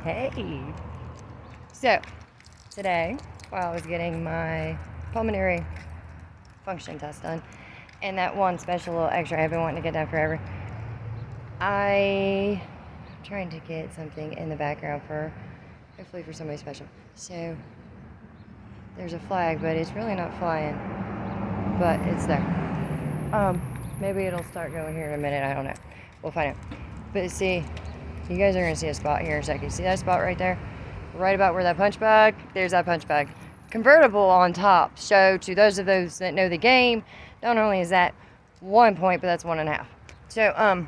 Hey. So, today, while I was getting my pulmonary function test done, and that one special little x-ray I've been wanting to get done forever, I'm trying to get something in the background hopefully for somebody special. So, there's a flag, but it's really not flying, but it's there. Maybe it'll start going here in a minute, I don't know. We'll find out. But see, you guys are going to see a spot here in a second. See that spot right there? Right about where that punch bag, there's that punch bag. Convertible on top. So to those that know the game, not only is that 1 point, but that's 1.5. So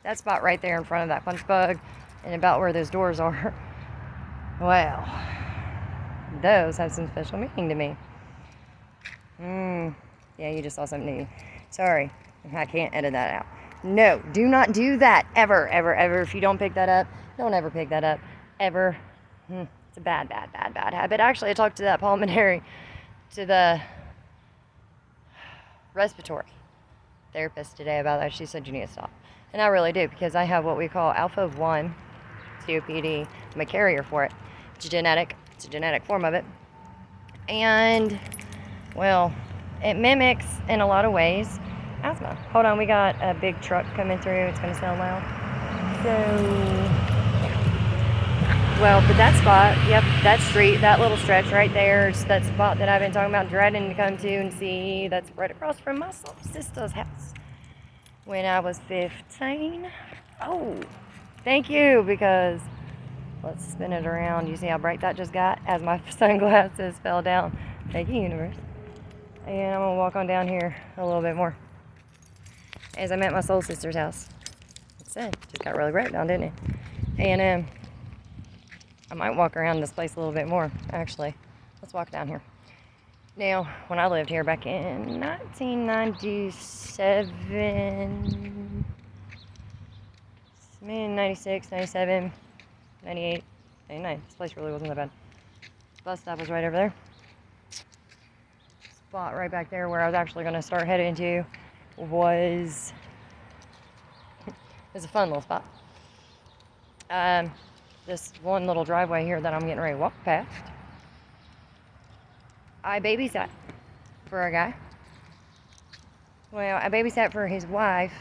that spot right there in front of that punch bug and about where those doors are, well, those have some special meaning to me. Yeah, you just saw something new. Sorry, I can't edit that out. No, do not do that ever, ever, ever. If you don't pick that up, don't ever pick that up, ever. It's a bad habit. Actually, I talked to that to the respiratory therapist today about that. She said you need to stop. And I really do, because I have what we call alpha 1 COPD. I'm a carrier for it. It's a genetic form of it. And, well, it mimics, in a lot of ways, asthma. Hold on, we got a big truck coming through. It's going to sound loud. But that spot, yep, that street, that little stretch right there, is that spot that I've been talking about dreading to come to and see. That's right across from my sister's house when I was 15. Oh, thank you, because let's spin it around. You see how bright that just got as my sunglasses fell down. Thank you, universe. And I'm going to walk on down here a little bit more. As I'm at my soul sister's house. Like I said, just got really bright down, didn't it? And I might walk around this place a little bit more, actually. Let's walk down here. Now, when I lived here back in 1997, 96, 97, 98, 99. This place really wasn't that bad. Bus stop was right over there. Spot right back there where I was actually going to start heading to was a fun little spot. This one little driveway here that I'm getting ready to walk past, I babysat for a guy. Well, I babysat for his wife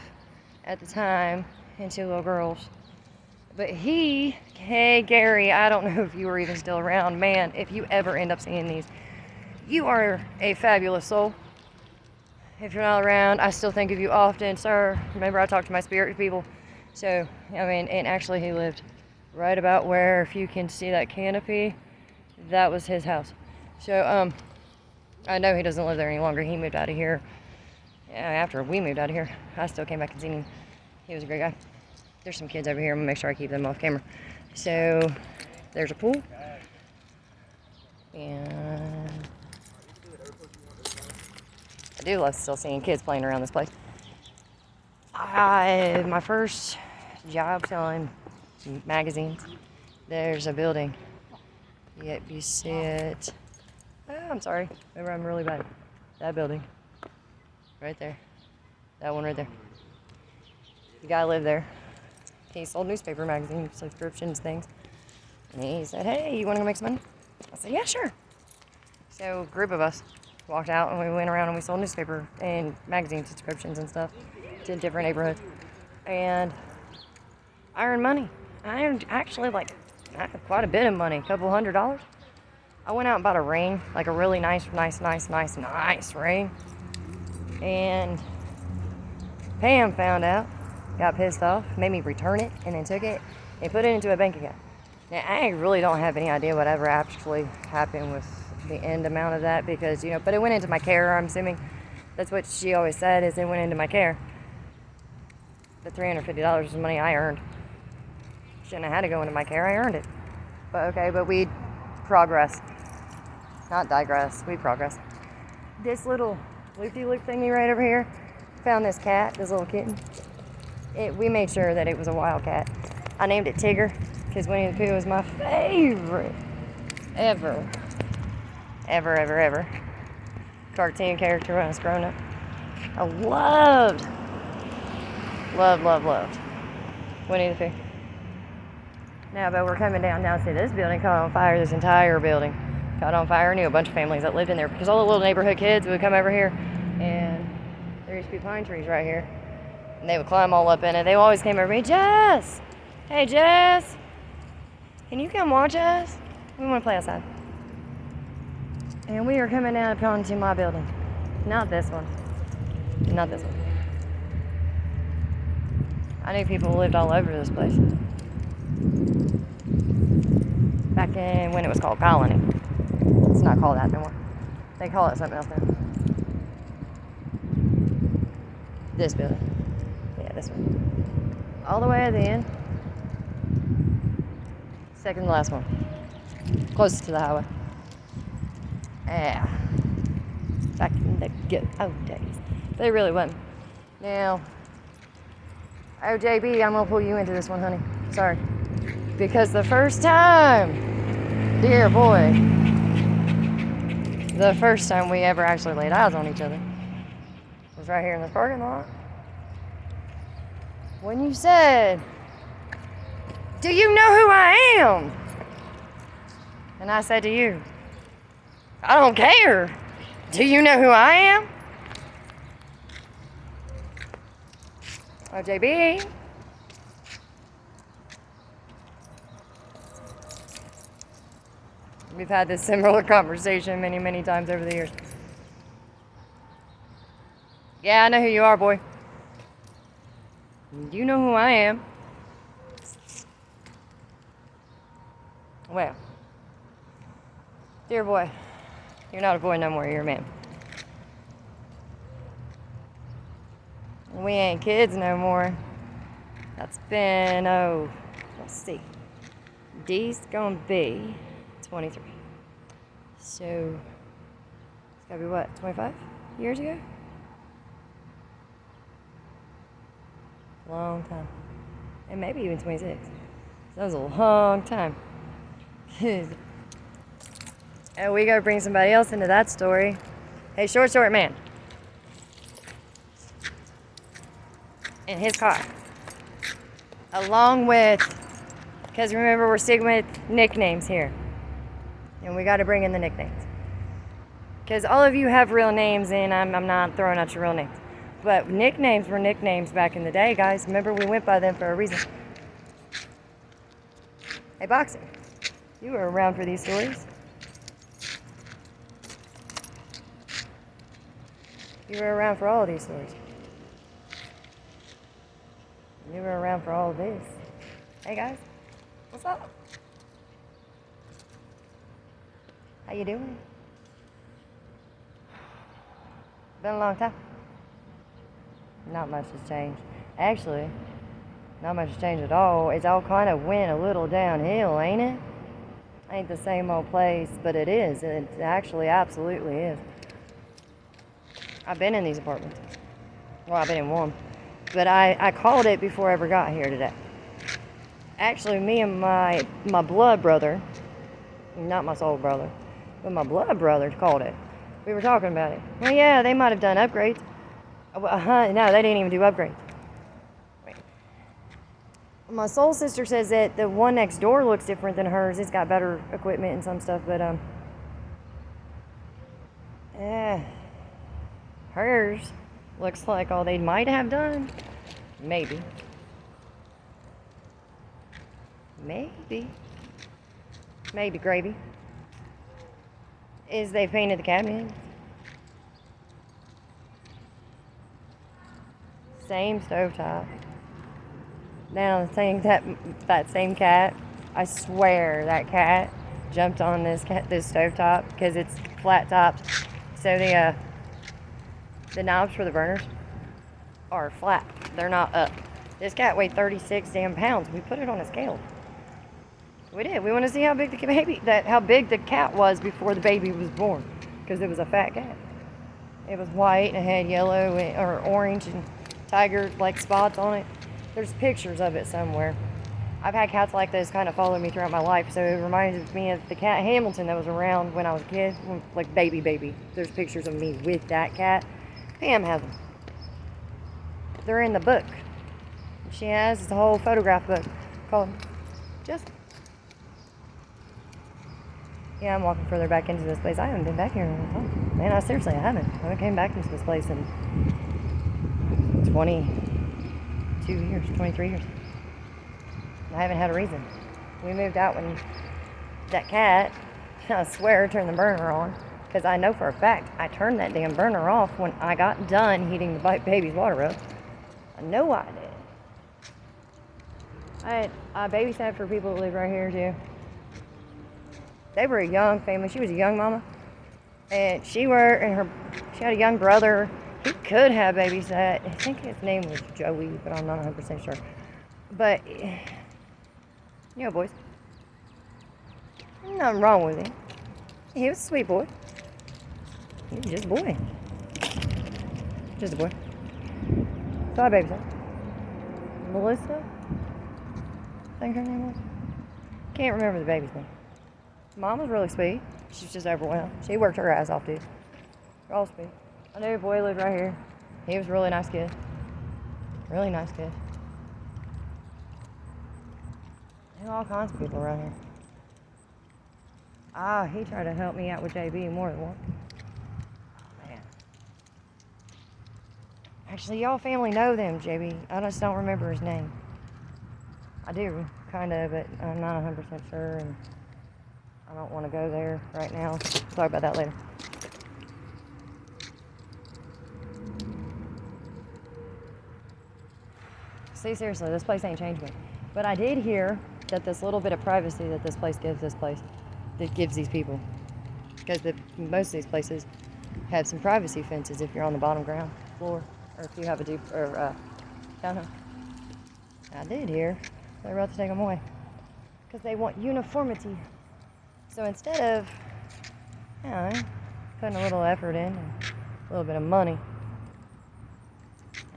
at the time and 2 little girls. But hey, Gary, I don't know if you were even still around. Man, if you ever end up seeing these, you are a fabulous soul. If you're not around, I still think of you often, sir. Remember, I talked to my spirit people. So, I mean, and actually he lived right about where, if you can see that canopy, that was his house. So, I know he doesn't live there any longer. He moved out of here. Yeah, after we moved out of here, I still came back and seen him. He was a great guy. There's some kids over here. I'm gonna make sure I keep them off camera. So, there's a pool. And I do love still seeing kids playing around this place. My first job selling magazines. There's a building. Yep, you see it. Oh, I'm sorry. Maybe I'm really bad. That building. Right there. That one right there. The guy lived there. He sold newspaper magazines, subscriptions, things. And he said, hey, you want to go make some money? I said, yeah, sure. So a group of us walked out and we went around and we sold newspaper and magazine subscriptions and stuff to different neighborhoods. And I earned money. I earned actually quite a bit of money, a couple $100. I went out and bought a ring, like a really nice ring. And Pam found out, got pissed off, made me return it, and then took it and put it into a bank account. Now, I really don't have any idea whatever actually happened with the end amount of that because, but it went into my care, I'm assuming. That's what she always said, is it went into my care. The $350 was money I earned. Shouldn't have had to go into my care, I earned it. But we progress. Not digress, we progress. This little loop-de-loop thingy right over here, found this cat, this little kitten. We made sure that it was a wild cat. I named it Tigger, because Winnie the Pooh was my favorite ever cartoon character when I was growing up. I loved Winnie the Pooh. Now, but we're coming down now. See, this building caught on fire. This entire building caught on fire. I knew a bunch of families that lived in there because all the little neighborhood kids would come over here, and there used to be pine trees right here, and they would climb all up in it. They always came over to me, Jess. Hey, Jess, can you come watch us? We want to play outside. And we are coming down upon to my building. Not this one. Not this one. I knew people who lived all over this place. Back in when it was called Colony. It's not called that anymore. They call it something else now. This building. Yeah, this one. All the way at the end. Second to last one. Closest to the highway. Yeah. Back in the good old days. They really wasn't. Now, OJB, I'm gonna pull you into this one, honey. Sorry. Because the first time, dear boy, the first time we ever actually laid eyes on each other was right here in the parking lot. When you said, "Do you know who I am?" And I said to you, "I don't care. Do you know who I am?" OJB. We've had this similar conversation many, many times over the years. Yeah, I know who you are, boy. You know who I am. Well, dear boy, you're not a boy no more, you're a man. We ain't kids no more. That's been, let's see. D's gonna be 23. So, it's gotta be what, 25 years ago? Long time. And maybe even 26. That was a long time. And we gotta bring somebody else into that story. Hey, short man. In his car. Along with, because remember we're sticking with nicknames here. And we got to bring in the nicknames. Because all of you have real names, and I'm not throwing out your real names. But nicknames were nicknames back in the day, guys. Remember, we went by them for a reason. Hey, Boxing, you were around for these stories. You were around for all of these stories. You were around for all of this. Hey, guys, what's up? How you doing? Been a long time. Not much has changed. Actually, not much has changed at all. It's all kind of went a little downhill, ain't it? Ain't the same old place, but it is. It actually absolutely is. I've been in these apartments. Well, I've been in one. But I called it before I ever got here today. Actually, me and my blood brother, not my soul brother, but my blood brother called it. We were talking about it. Well, yeah, they might have done upgrades. No, they didn't even do upgrades. Wait. My soul sister says that the one next door looks different than hers. It's got better equipment and some stuff, but hers looks like all they might have done. Maybe. Maybe gravy. Is they painted the cabinet. Same stovetop. Now the thing that same cat, I swear that cat jumped on this stovetop because it's flat topped. So the knobs for the burners are flat. They're not up. This cat weighed 36 damn pounds. We put it on a scale. We did. We want to see how big how big the cat was before the baby was born, because it was a fat cat. It was white and it had yellow or orange and tiger-like spots on it. There's pictures of it somewhere. I've had cats like this kind of follow me throughout my life, so it reminds me of the cat Hamilton that was around when I was a kid, like baby. There's pictures of me with that cat. Pam has them. They're in the book. She has a whole photograph book called Jess. Yeah, I'm walking further back into this place. I haven't been back here in a long time. Man, I haven't. I haven't came back into this place in 22 years, 23 years. I haven't had a reason. We moved out when that cat, I swear, turned the burner on. Because I know for a fact I turned that damn burner off when I got done heating the baby's water up. I know I did. I babysat for people who live right here too. They were a young family. She was a young mama. And she had a young brother. He could have babysat. I think his name was Joey, but I'm not 100% sure. But, boys. Nothing wrong with him. He was a sweet boy. He was just a boy. Just a boy. So I babysat. Melissa? I think her name was. Can't remember the baby's name. Mom was really sweet. She's just overwhelmed. She worked her ass off, dude. They're all sweet. I knew a boy lived right here. He was a really nice kid. Really nice kid. There all kinds of people around here. He tried to help me out with JB more than once. Oh, man. Actually, y'all family know them, JB. I just don't remember his name. I do, kind of, but I'm not 100% sure, and I don't want to go there right now. We'll talk about that later. See, seriously, this place ain't changed me. But I did hear that this little bit of privacy that this place gives that gives these people, because most of these places have some privacy fences if you're on the bottom ground floor, or if you have a townhome. I did hear they're about to take them away because they want uniformity. So instead of, putting a little effort in and a little bit of money,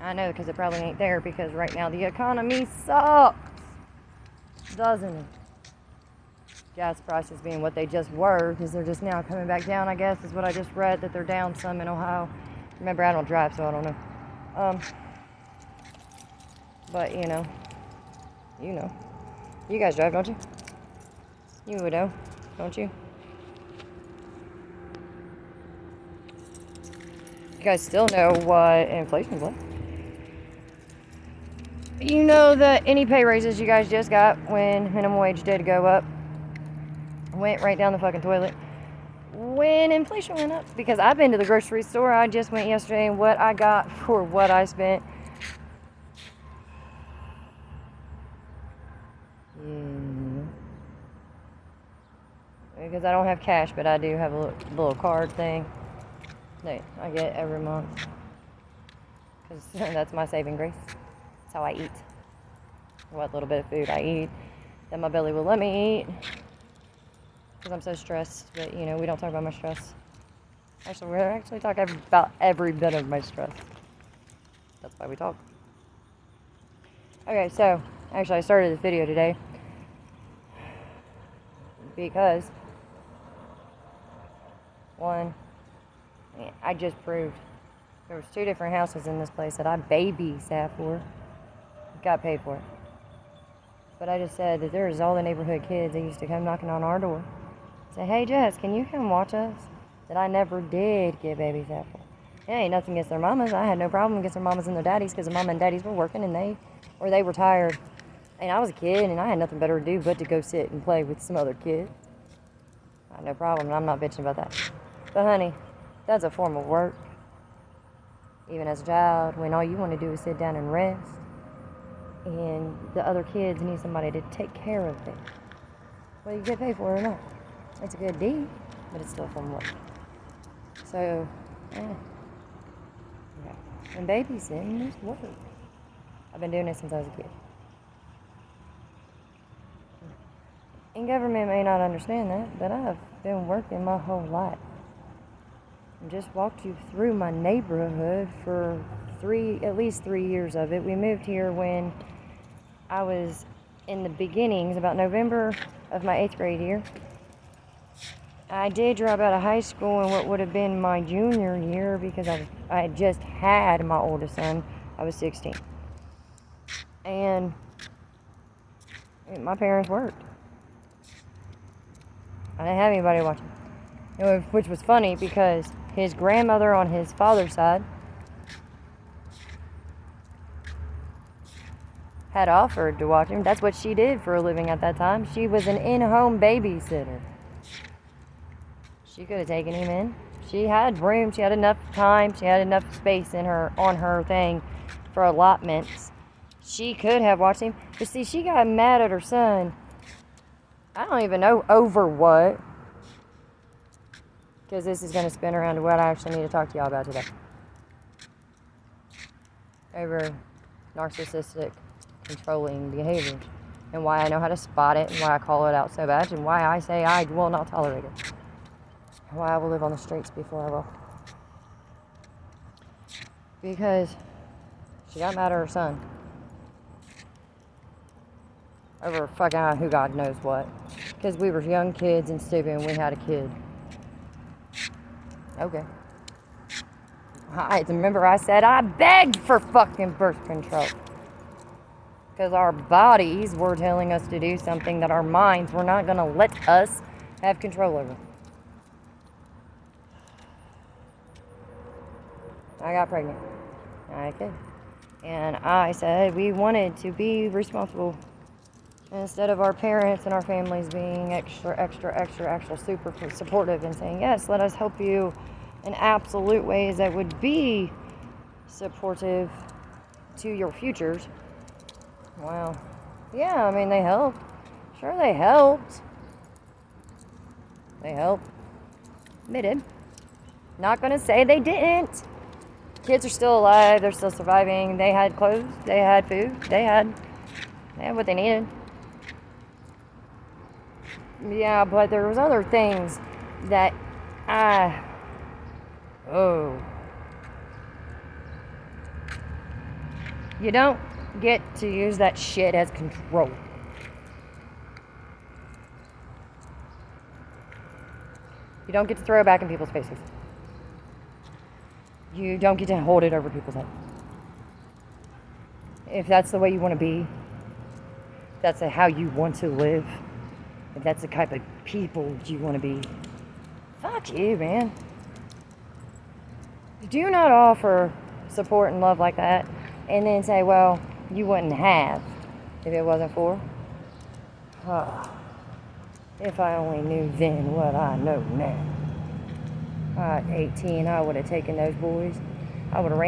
I know, because it probably ain't there, because right now the economy sucks, doesn't it? Gas prices being what they just were, because they're just now coming back down, I guess, is what I just read, that they're down some in Ohio. Remember, I don't drive, so I don't know. But, you guys drive, don't you? You would know, don't you? You guys still know what inflation's like. You know that any pay raises you guys just got when minimum wage did go up went right down the fucking toilet when inflation went up. Because I've been to the grocery store. I just went yesterday, and what I got for what I spent. Because I don't have cash, but I do have a little card thing that I get every month. Because that's my saving grace. That's how I eat. What little bit of food I eat that my belly will let me eat. Because I'm so stressed. But, we don't talk about my stress. Actually, we're actually talking about every bit of my stress. That's why we talk. Okay, so, actually, I started this video today because, one, I just proved there was 2 different houses in this place that I babysat for. Got paid for it. But I just said that there's all the neighborhood kids that used to come knocking on our door. Say, hey, Jess, can you come watch us? That I never did get babysat for. It ain't nothing against their mamas. I had no problem against their mamas and their daddies, because the mama and daddies were working and they were tired. And I was a kid, and I had nothing better to do but to go sit and play with some other kids. I had no problem, and I'm not bitching about that. But honey, that's a form of work. Even as a child, when all you want to do is sit down and rest, and the other kids need somebody to take care of them, whether you get paid for it or not. It's a good deed, but it's still a form of work. So, yeah. And babysitting is work. I've been doing it since I was a kid. And government may not understand that, but I've been working my whole life. And just walked you through my neighborhood for at least 3 years of it. We moved here when I was in the beginnings, about November of my 8th grade year. I did drop out of high school in what would have been my junior year, because I had just had my oldest son. I was 16. And my parents worked. I didn't have anybody watching. Which was funny because his grandmother on his father's side had offered to watch him. That's what she did for a living at that time. She was an in-home babysitter. She could have taken him in. She had room. She had enough time. She had enough space on her thing for allotments. She could have watched him. But see, she got mad at her son. I don't even know over what. Because this is going to spin around to what I actually need to talk to y'all about today. Over narcissistic, controlling behaviors. And why I know how to spot it. And why I call it out so bad. And why I say I will not tolerate it. And why I will live on the streets before I will. Because she got mad at her son. Over fucking who God knows what. Because we were young kids and stupid and we had a kid. Okay. I remember I said I begged for fucking birth control. Because our bodies were telling us to do something that our minds were not going to let us have control over. I got pregnant. I could. And I said we wanted to be responsible. Instead of our parents and our families being extra super supportive and saying, yes, let us help you in absolute ways that would be supportive to your futures. Wow. Yeah, I mean, they helped. Sure, they helped. They helped. They did. Not going to say they didn't. Kids are still alive. They're still surviving. They had clothes. They had food. They had what they needed. Yeah, but there was other things that you don't get to use that shit as control. You don't get to throw it back in people's faces. You don't get to hold it over people's head. If that's the way you want to be, if that's how you want to live, if that's the type of people you want to be, fuck you, man. Do not offer support and love like that and then say, well, you wouldn't have if it wasn't for. If I only knew then what I know now. At 18, I would have taken those boys. I would have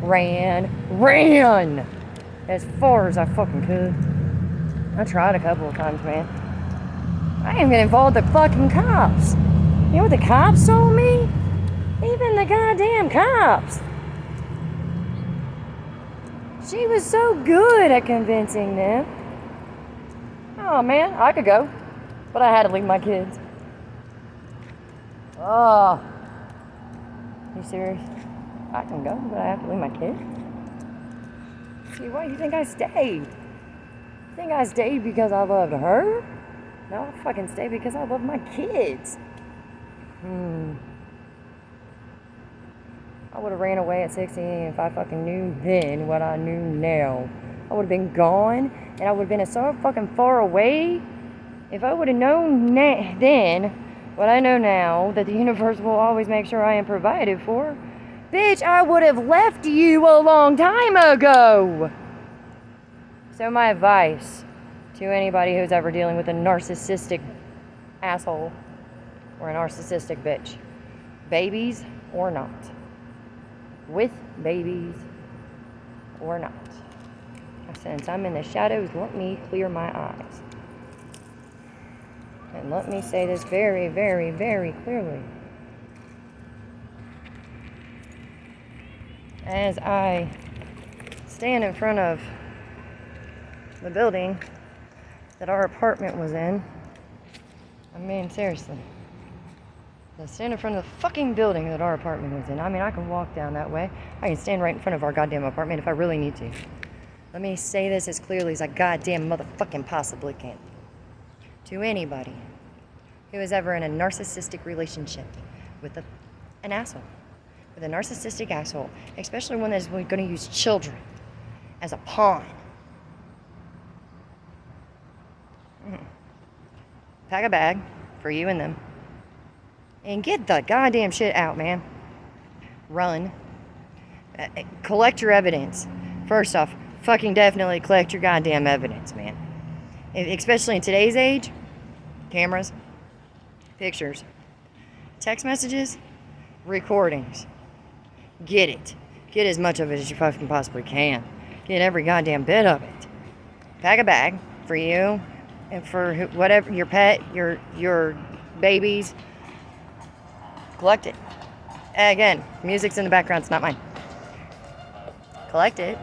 ran as far as I fucking could. I tried a couple of times, man. I even got involved with the fucking cops. You know what the cops told me? Even the goddamn cops. She was so good at convincing them. Oh man, I could go. But I had to leave my kids. Oh. You serious? I can go, but I have to leave my kids? See, why you think I stayed? You think I stayed because I loved her? No, I fucking stayed because I love my kids. I would have ran away at 16 if I fucking knew then what I knew now. I would have been gone, and I would have been so fucking far away. If I would have known then what I know now, that the universe will always make sure I am provided for, bitch, I would have left you a long time ago. So my advice to anybody who's ever dealing with a narcissistic asshole or a narcissistic bitch, babies or not, with babies or not, since I'm in the shadows, let me clear my eyes. And let me say this very, very, very clearly. As I stand in front of the building that our apartment was in, I mean, seriously. I stand in front of the fucking building that our apartment was in. I mean, I can walk down that way. I can stand right in front of our goddamn apartment if I really need to. Let me say this as clearly as I goddamn motherfucking possibly can. To anybody who is ever in a narcissistic relationship with an asshole, with a narcissistic asshole, especially one that is going to use children as a pawn. Pack a bag, for you and them. And get the goddamn shit out, man. Run. Collect your evidence. First off, fucking definitely collect your goddamn evidence, man. Especially in today's age. Cameras, pictures, text messages, recordings. Get it. Get as much of it as you fucking possibly can. Get every goddamn bit of it. Pack a bag for you and for whatever, your pet, your babies. Collect it. Again, music's in the background, it's not mine. Collect it.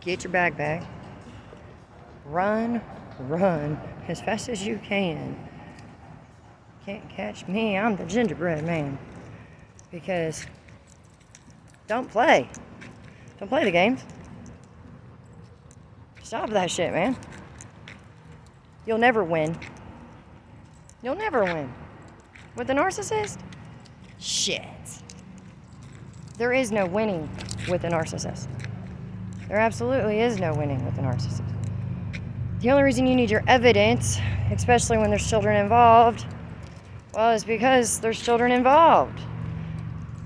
Get your backpack. Run as fast as you can. Can't catch me, I'm the gingerbread man. Because don't play the games. Stop that shit, man. You'll never win. You'll never win. With a narcissist? Shit. There is no winning with a narcissist. There absolutely is no winning with a narcissist. The only reason you need your evidence, especially when there's children involved, well, is because there's children involved.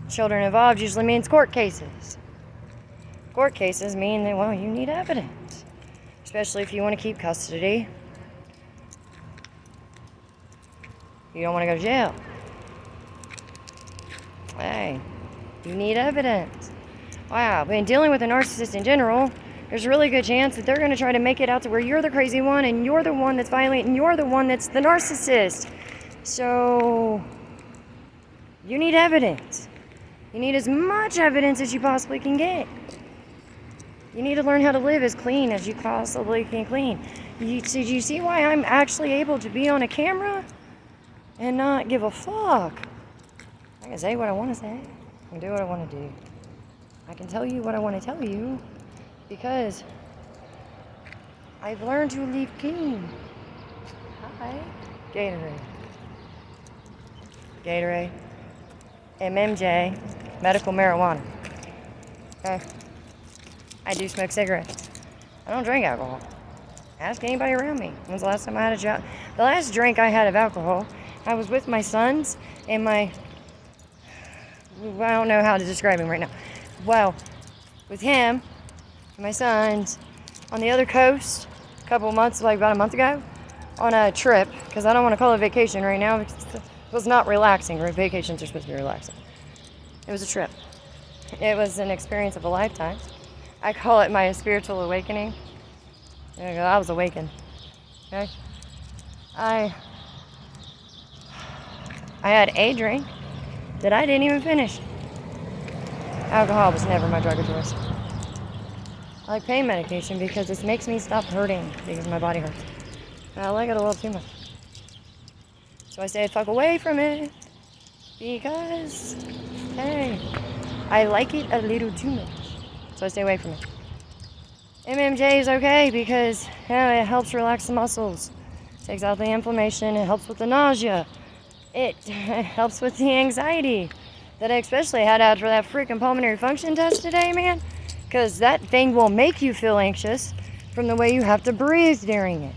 Children involved usually means court cases. Court cases mean that, well, you need evidence. Especially if you want to keep custody. You don't want to go to jail. Hey, you need evidence. Wow, but in dealing with a narcissist in general, there's a really good chance that they're going to try to make it out to where you're the crazy one and you're the one that's violent and you're the one that's the narcissist. So, you need evidence. You need as much evidence as you possibly can get. You need to learn how to live as clean as you possibly can clean. Do you see why I'm actually able to be on a camera and not give a fuck? I can say what I want to say. I can do what I want to do. I can tell you what I want to tell you because I've learned to live clean. Hi. Gatorade. MMJ. Medical marijuana. Okay. I do smoke cigarettes. I don't drink alcohol. Ask anybody around me. When's the last time I had a job? The last drink I had of alcohol, I was with my sons and I don't know how to describe him right now. Well, with him and my sons on the other coast a couple of months, like about a month ago, on a trip, because I don't want to call it a vacation right now because it was not relaxing. Vacations are supposed to be relaxing. It was a trip. It was an experience of a lifetime. I call it my spiritual awakening. I was awakened. Okay? I had a drink that I didn't even finish. Alcohol was never my drug of choice. I like pain medication because it makes me stop hurting because my body hurts. And I like it a little too much. So I stay the fuck away from it because, hey, I like it a little too much. So I stay away from it. MMJ is okay because it helps relax the muscles. Takes out the inflammation. It helps with the nausea. It helps with the anxiety that I especially had after that freaking pulmonary function test today, man. Because that thing will make you feel anxious from the way you have to breathe during it.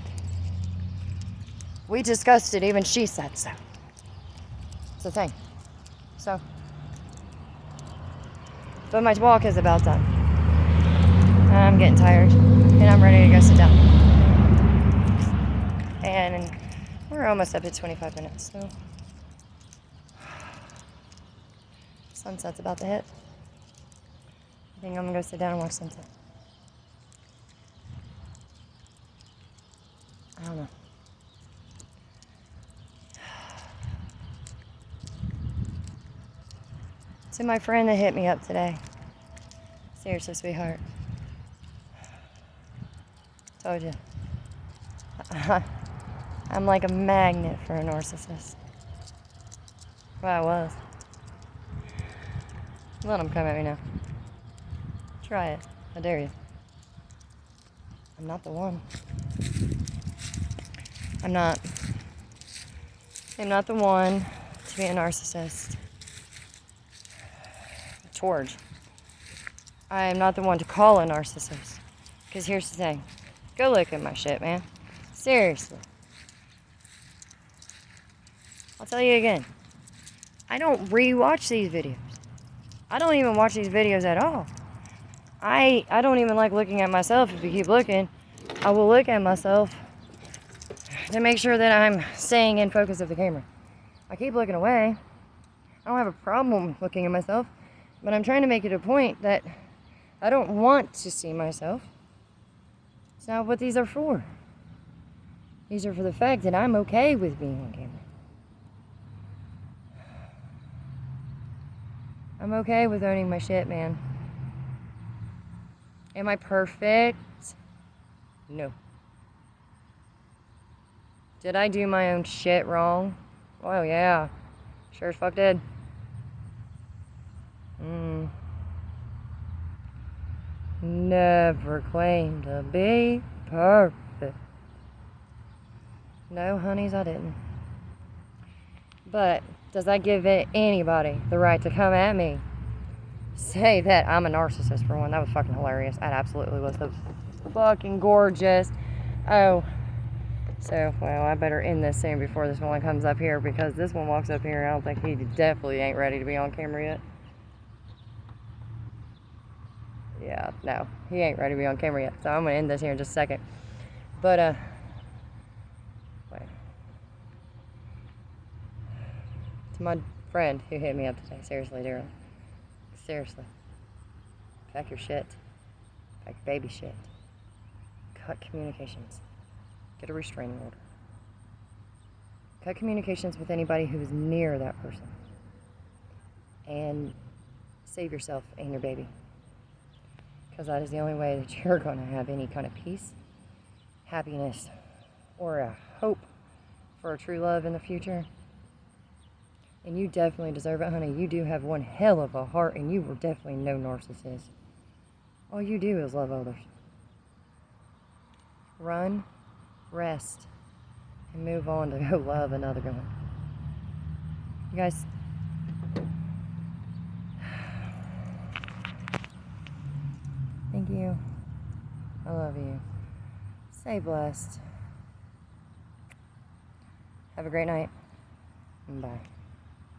We discussed it. Even she said so. It's a thing. So. But my walk is about done. I'm getting tired. And I'm ready to go sit down. And we're almost up at 25 minutes. So. Sunset's about to hit. I think I'm gonna go sit down and watch sunset. I don't know. To my friend that hit me up today. Seriously, sweetheart. Told you. I'm like a magnet for a narcissist. Well, I was. Let him come at me now. Try it. I dare you. I'm not the one. I'm not the one to be a narcissist. George. I am not the one to call a narcissist. Because here's the thing. Go look at my shit, man. Seriously. I'll tell you again. I don't rewatch these videos. I don't even watch these videos at all. I don't even like looking at myself. If you keep looking, I will look at myself to make sure that I'm staying in focus of the camera. I keep looking away. I don't have a problem looking at myself, but I'm trying to make it a point that I don't want to see myself. It's not what these are for. These are for the fact that I'm okay with being on camera. I'm okay with owning my shit, man. Am I perfect? No. Did I do my own shit wrong? Well, yeah. Sure as fuck did. Never claimed to be perfect. No, honeys, I didn't. But does that give anybody the right to come at me? Say that I'm a narcissist, for one. That was fucking hilarious. That absolutely was. That was fucking gorgeous. Oh. So, well, I better end this soon before this one comes up here, because this one walks up here. I don't think he definitely ain't ready to be on camera yet. Yeah, no. He ain't ready to be on camera yet. So I'm going to end this here in just a second. But, wait. To my friend who hit me up today. Seriously, dear. Seriously. Pack your shit. Pack your baby shit. Cut communications. Get a restraining order. Cut communications with anybody who is near that person. And save yourself and your baby. Because that is the only way that you're going to have any kind of peace, happiness, or a hope for a true love in the future. And you definitely deserve it, honey. You do have one hell of a heart, and you were definitely no narcissist. All you do is love others. Run, rest, and move on to go love another girl. You guys, thank you. I love you. Stay blessed. Have a great night. Bye.